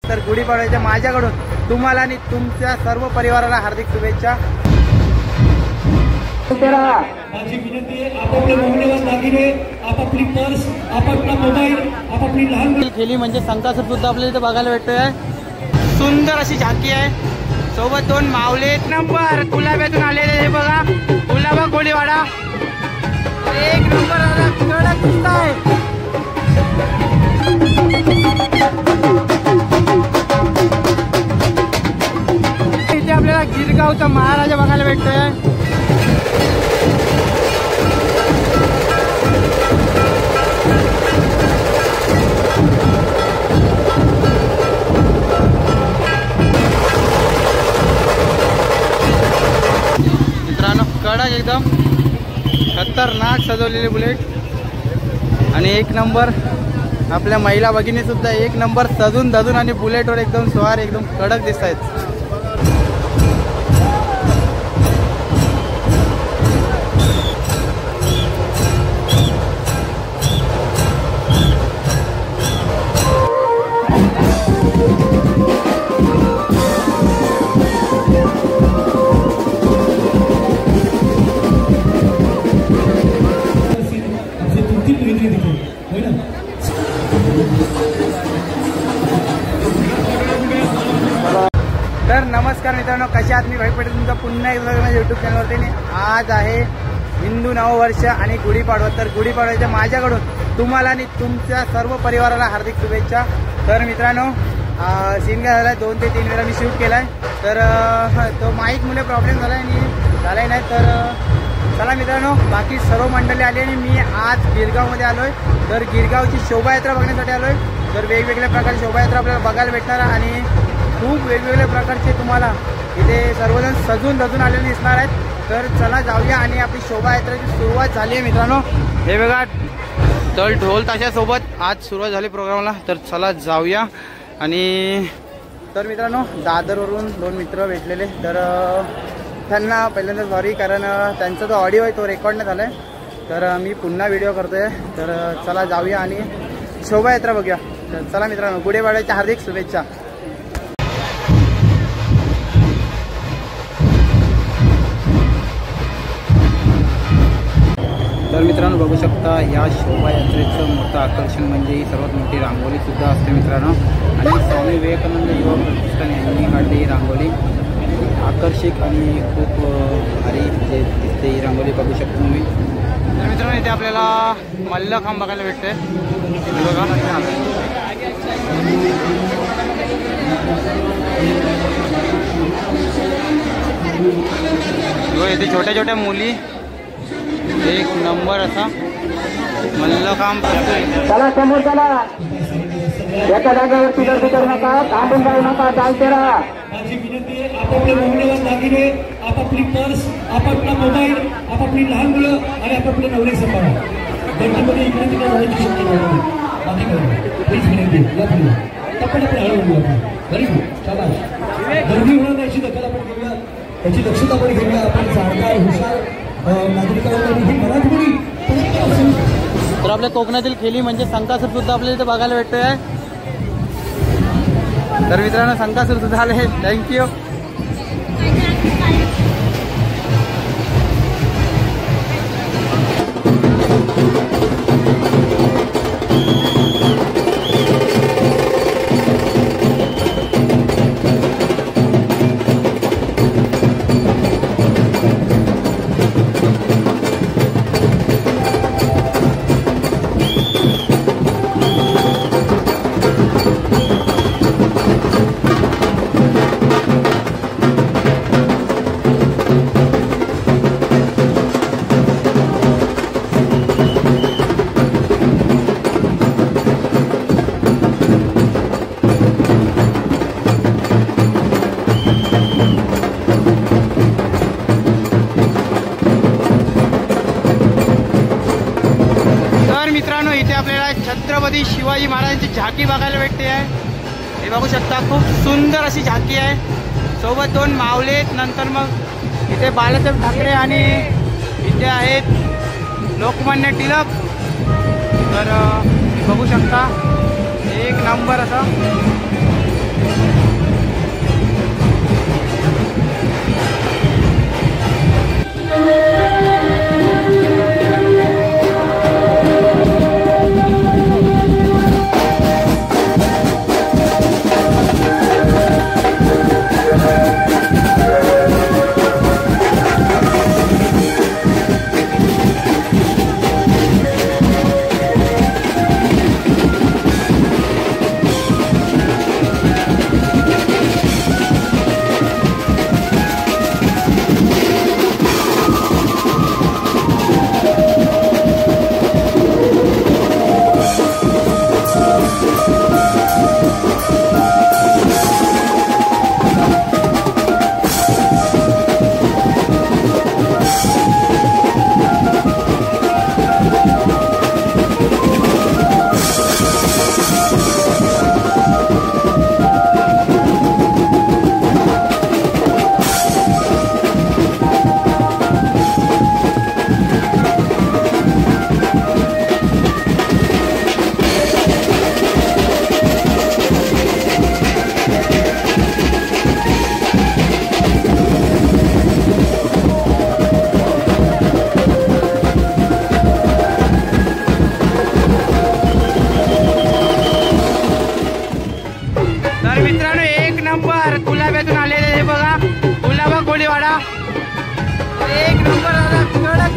तर गुढीपाडव्याच्या माझ्याकडून तुम्हाला आणि तुमच्या सर्व परिवाराला हार्दिक शुभेच्छा। माझी विनंती आहे, आपापले मौल्यवान दागिने, आपापली पर्स, आपापला मोबाईल, आपापली लहान खेळी म्हणजे संकासुर सुद्धा आपल्याला इथे बघायला भेटतोय। सुंदर अशी झाकी आहे, सोबत दोन मावले नंबर गुलाब्यातून आलेले हे बघा, गुलाबा कोळीवाडा एक नंबर कडक दिसताय। इथे आपल्याला गिरगावचा महाराजा बघायला भेटतोय। मित्रांनो कडक एकदम खतरनाक सजवलेले बुलेट आणि एक नंबर आपल्या महिला भगिनी सुद्धा एक नंबर सजून धजून आणि बुलेटवर एकदम स्वार एकदम कडक दिसत आहेत। तर नमस्कार मित्रांनो, कशा आहात? मी भाई पटेल तुमचा पुन्हा एकदा माझ्या यूट्यूब चॅनलवरती। आज आहे हिंदू नववर्ष आणि गुढीपाडवा, तर गुढीपाडव्याच्या माझ्याकडून तुम्हाला आणि तुमच्या सर्व परिवाराला हार्दिक शुभेच्छा। तर मित्रांनो सीन काय झाला, 2 ते 3 वेळा मी शूट केलाय, तर तो माईक मुळे प्रॉब्लेम झाला आणि झालाय नाही। तर चला मित्रांनो, बाकी सर्व मंडळी आली आणि मी आज गिरगावमध्ये आलोय। तर गिरगावची शोभायात्रा बघण्यासाठी आलोय। तर वेगवेगळ्या प्रकारची शोभायात्रा आपल्याला बघायला भेटणार आणि खूप वेगवेगळ्या प्रकारचे तुम्हाला इथे सर्वजण सजून धजून आलेले दिसणार आहेत। तर चला जाऊया आणि आपली शोभायात्रेची सुरुवात झाली आहे मित्रांनो। हे बघा तर ढोल ताशासोबत आज सुरुवात झाली प्रोग्रामला, तर चला जाऊया। आणि तर मित्रांनो दादरवरून 2 मित्र भेटलेले, तर त्यांना पहिल्यांदा सॉरी, कारण त्यांचा जो ऑडिओ आहे तो रेकॉर्ड नाही झाला आहे, तर मी पुन्हा व्हिडिओ करतोय। तर चला जाऊया आणि शोभायात्रा बघूया। तर चला मित्रांनो, गुढीपाडव्याच्या हार्दिक शुभेच्छा। तर मित्रांनो बघू शकता, या शोभायात्रेचं मोठं आकर्षण म्हणजे ही सर्वात मोठी रांगोळी सुद्धा असते मित्रांनो। आणि स्वामी विवेकानंद युवा प्रतिष्ठान यांनी काढली ही रांगोळी आकर्षक आणि खूप भारी जे दिसते ही रांगोळी बघू शकतो तुम्ही। तर मित्रांनो इथे आपल्याला मल्लखांब बघायला भेटते, बघा इथे छोट्या छोट्या मुली एक नंबर असा मल्लखांब करतोय। चला समोर चला, एका जागेवरती गर्दी करू नका, थांबून जाऊ नका, चालते राहा। माझी विनंती आहे, आपापले मौल्यवान दागिने, आपापली पर्स, आपापला मोबाईल, आपापली लहान मुलं आणि आपापले नवरे सांभाळा। गर्दीमध्ये इकडे तिकडे जाण्याची शक्यता नाही, प्लीज विनंती या पुढे आपण हळूहळू व्हेरी गुड शाबास। गर्दी होणार नाही याची दखल आपण घेऊया, त्याची दक्षता आपण घेऊया। आपण जाणकार हुशार तर आपल्या कोकणातील खेळी म्हणजे संकासुर सुद्धा आपल्याला इथे बघायला भेटतोय। तर मित्रांनो संकासुर सुद्धा आले, थँक्यू। छत्रपती शिवाजी महाराजांची झाकी बघायला भेटते आहे। हे बघू शकता, खूप सुंदर अशी झाकी आहे, सोबत 2 मावले आहेत। नंतर मग इथे बाळासाहेब ठाकरे आणि इथे आहेत लोकमान्य टिळक। तर बघू शकता एक नंबर असा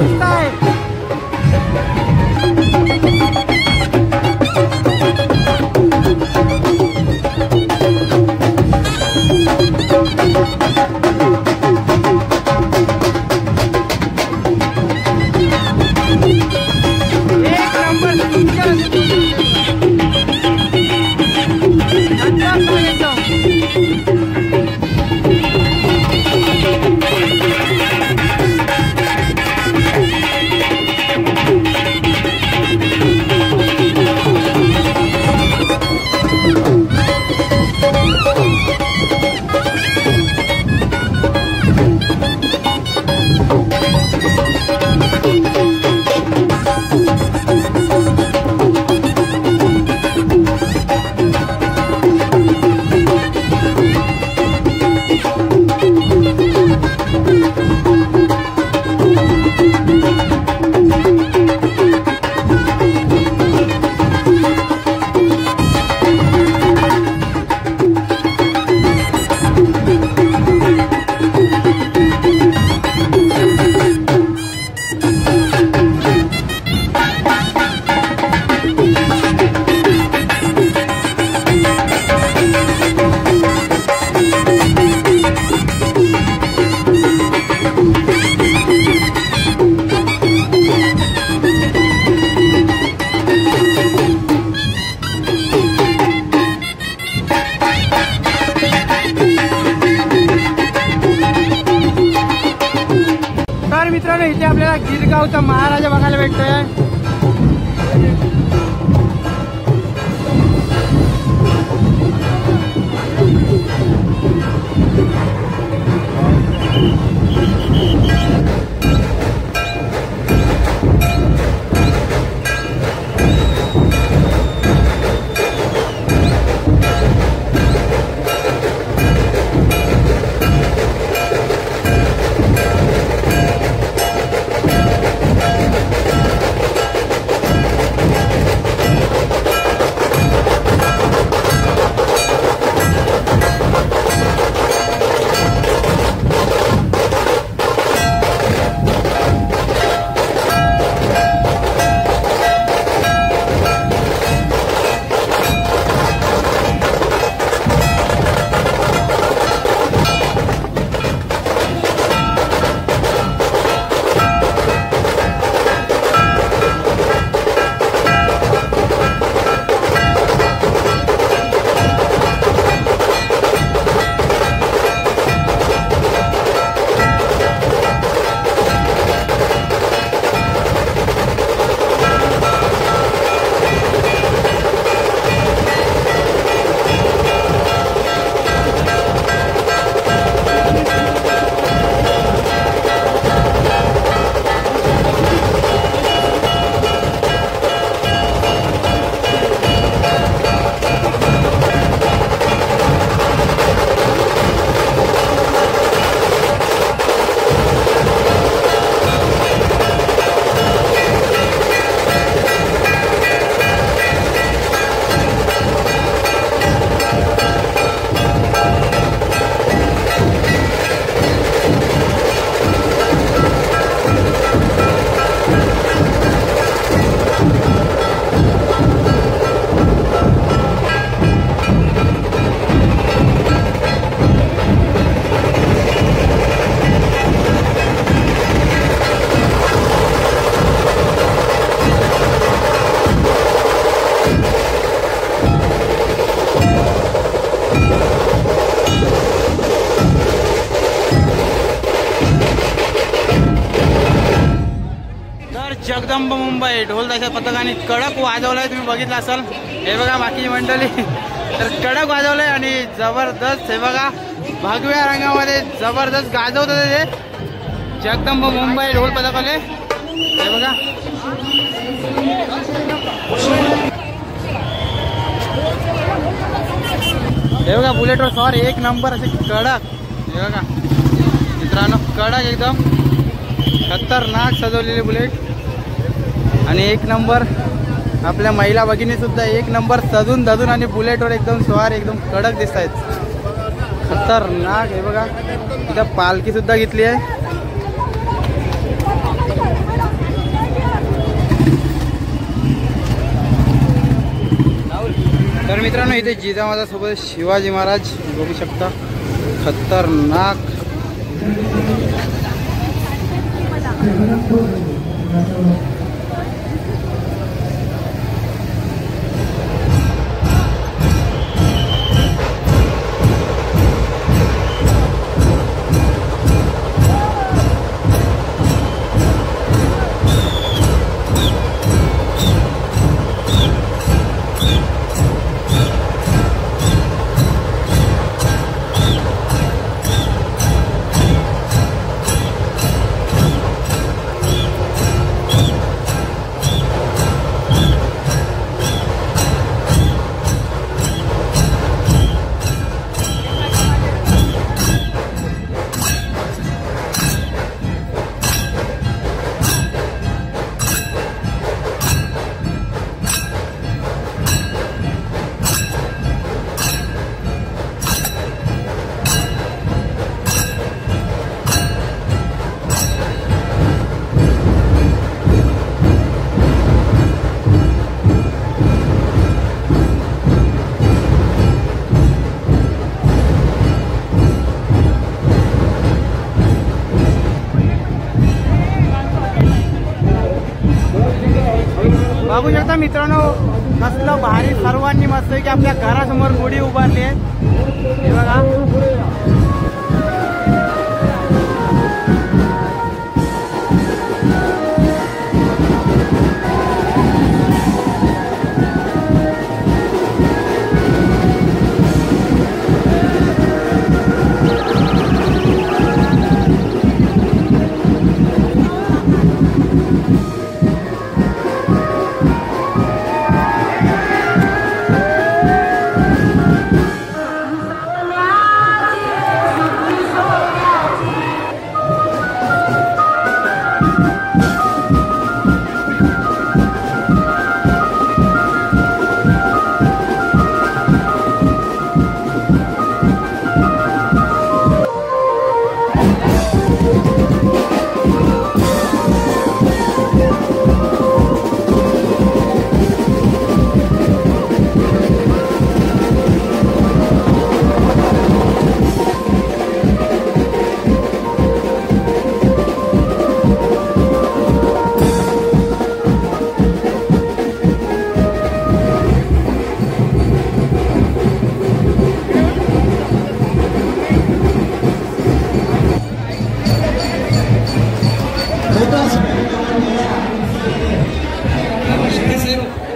दिसताय. एक नंबर मित्रांनो इथे आपल्याला गिरगावचा महाराजा बघायला भेटतोय. जगदंब मुंबई ढोल ताशा पथकाने कडक वाजवलाय. तुम्ही बघितलं असाल. हे बघा बाकी मंडळी तर कडक वाजवलंय आणि जबरदस्त. हे बघा भगव्या रंगामध्ये जबरदस्त गाजवतात ते जगदंब मुंबई ढोल पथकाने. हे बघा हे बघा बुलेटवर सॉरी एक नंबर असे कडक. हे बघा मित्रांनो कडक एकदम खतरनाक सजवलेले बुलेट आणि एक नंबर. आपल्या महिला भगिनी सुद्धा एक नंबर सजून धजून आणि बुलेटवर एकदम स्वार एकदम कडक दिसत आहेत. खतरनाक. हे बघा इथं पालखी सुद्धा घेतली आहे. तर मित्रांनो इथे जिजामाता सोबत शिवाजी महाराज बघू शकता, खतरनाक. बघू शकता मित्रांनो, कसलं भारी सर्वांनी मस्त की आपल्या घरासमोर गुढी उभारली आहे. हे बघा,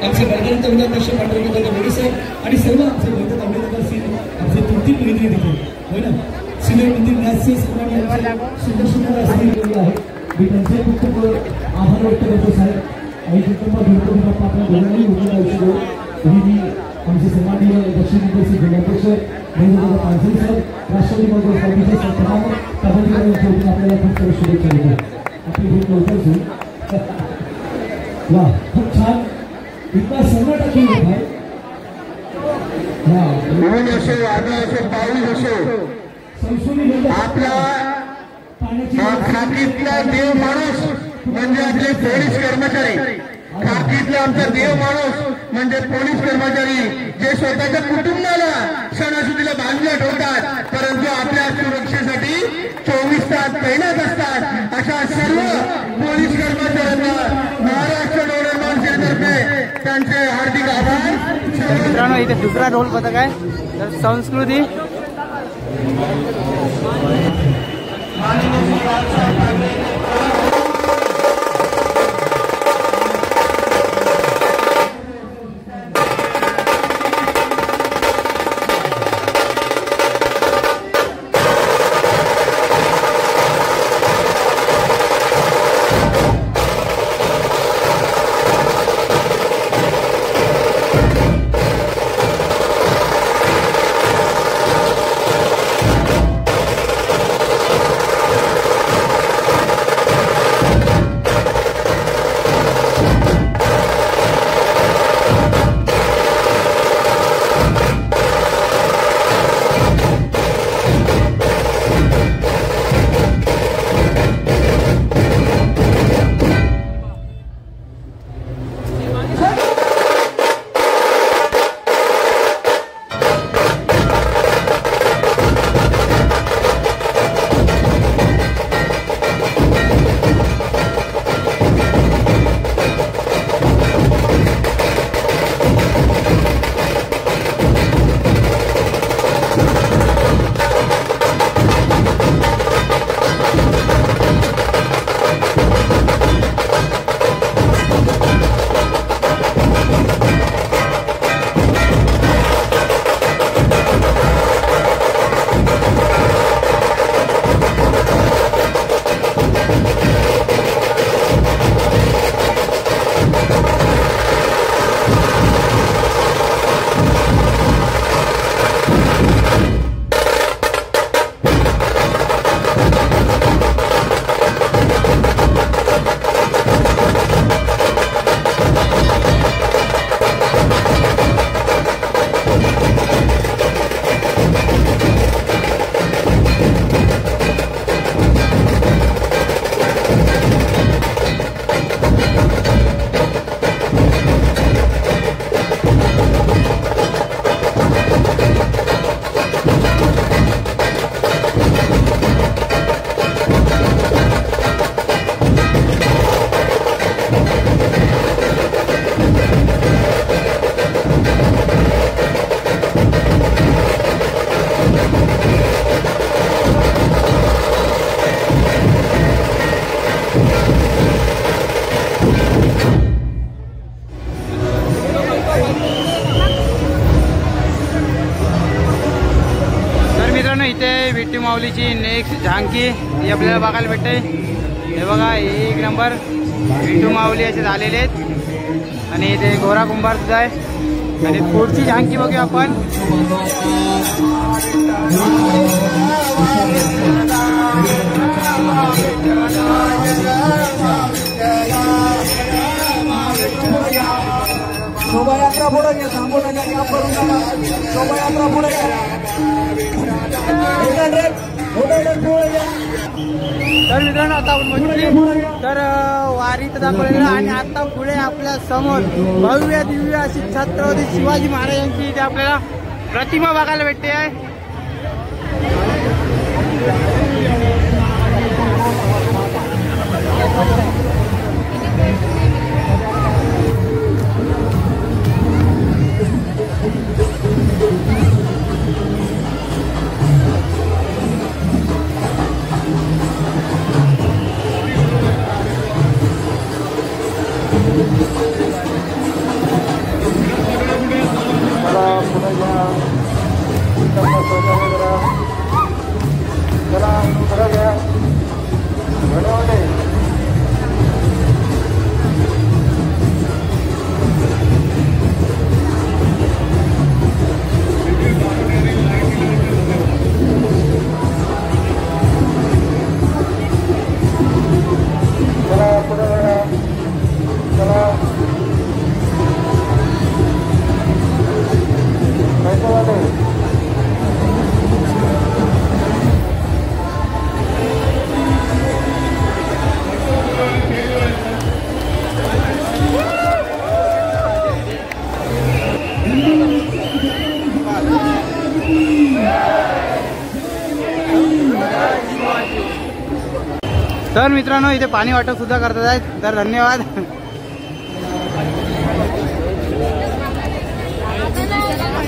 आमचे वर्गांचे उद्याध्यक्ष पांडुरंग मोदी साहेब आणि सर्व आमचे वर्गात आंबेडकर सीन आमचे 3 प्रतिनिधी देखील होय ना. सिनियर मंदिर नॅसचे सुंदर सुंदर असलेले आहे. मी त्यांचे खूप आभार व्यक्त करतो साहेब. आणि कुटुंब गणपती बाप्पा आपल्या दोघांनी उद्या आयुष्य मी आमचे सन्माननीय दक्षिण मुंबईचे जिल्हाध्यक्ष महेंद्रदादा पानसरे साहेब, राष्ट्रवादी काँग्रेस पार्टीचे संस्थापक ताबडतोब आपल्याला खूप साऱ्या शुभेच्छा देतो. आपली भेट लवकरच होईल. वा, खूप छान. इतना संघटक आहे. ऊन असो, वादळ असो, पाऊस असो, आपला खाकीतला देव माणूस म्हणजे आपले पोलीस कर्मचारी. खाकीतला आमचा देव माणूस म्हणजे पोलीस कर्मचारी जे स्वतःच्या कुटुंबाला सणासुदीला बांधल्या ठेवतात, परंतु आपल्या सुरक्षेसाठी 24 तास तैनात असतात. अशा सर्व पोलीस कर्मचाऱ्यांना महाराष्ट्र नवनिर्माण सेनेतर्फे त्यांचे हार्दिक आभार. मित्रांनो इथे दुसरा ढोल पथक आहे. तर संस्कृती मित्रांनो इथे विठ्ठू माऊलीची नेक्स्ट झांकी ही आपल्याला बघायला भेटते. हे बघा एक नंबर विठ्ठू माऊली असे झालेले आहेत आणि इथे गोरा कुंभार सुद्धा आहे. आणि पुढची झांकी बघूया आपण. शोभायात्रा पुढे घ्या, थांबू नका, काम करू नका. शोभायात्रा पुढे घ्या. तर मित्रांनो आता आपण बघितली तर वारी तर दाखवलेलं आणि आता पुढे आपल्या समोर भव्य दिव्य अशी छत्रपती शिवाजी महाराजांची इथे आपल्याला प्रतिमा बघायला भेटते आहे. तर मित्रांनो इथे पाणी वाटप सुद्धा करतात आहेत. तर धन्यवाद.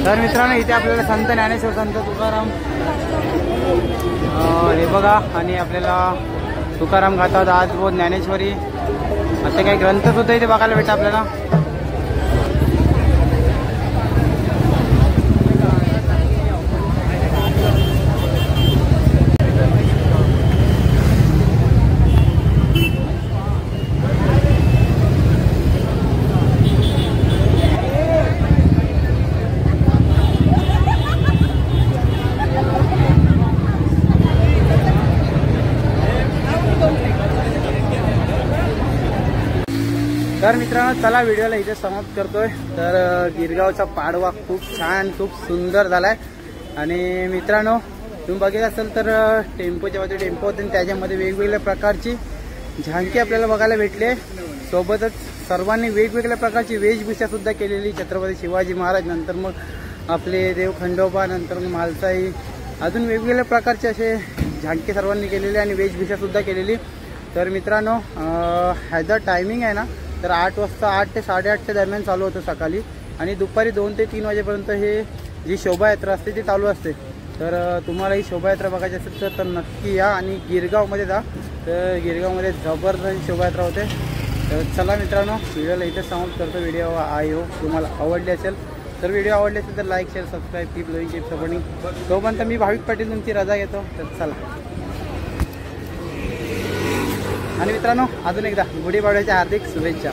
तर मित्रांनो इथे आपल्याला संत ज्ञानेश्वर संत तुकाराम हे बघा आणि आपल्याला तुकाराम गातात आज बोध ज्ञानेश्वरी असे काही ग्रंथ सुद्धा इथे बघायला भेटतात आपल्याला. तर मित्रांनो चला व्हिडिओला इथे समाप्त करतोय. तर गिरगावचा पाडवा खूप छान खूप सुंदर झालाय. आणि मित्रांनो तुम्ही बघितलं असेल तर टेम्पोच्या मध्ये टेम्पो होते आणि त्याच्यामध्ये वेगवेगळ्या प्रकारची झांकी आपल्याला बघायला भेटले. सोबतच सर्वांनी वेगवेगळ्या प्रकारची वेशभूषा सुद्धा केलेली. छत्रपती शिवाजी महाराज, नंतर मग आपले देव खंडोबा, नंतर मग मालसाई, अजून वेगवेगळ्या प्रकारचे असे झांकी सर्वांनी केलेली आणि वेशभूषा सुद्धा केलेली. तर मित्रांनो ह्याचा टायमिंग आहे ना तर 8 वाजता 8 ते 8:30च्या दरम्यान चालू होतं सकाळी आणि दुपारी 2 ते 3 वाजेपर्यंत हे जी शोभायात्रा असते ती चालू असते. तर तुम्हाला ही शोभायात्रा बघायची असेल तर नक्की या आणि गिरगावमध्ये जा. तर गिरगावमध्ये जबरदस्त शोभायात्रा होते. तर चला मित्रांनो व्हिडिओला इथे समाप्त करतो. व्हिडिओ आय होप तुम्हाला आवडली असेल. तर व्हिडिओ आवडले असेल तर like share subscribe keep loving keep supporting. तोपर्यंत मी भाविक पाटील तुमची रजा घेतो. तर चला. आणि मित्रांनो अजून एकदा गुढीपाडव्याच्या हार्दिक शुभेच्छा.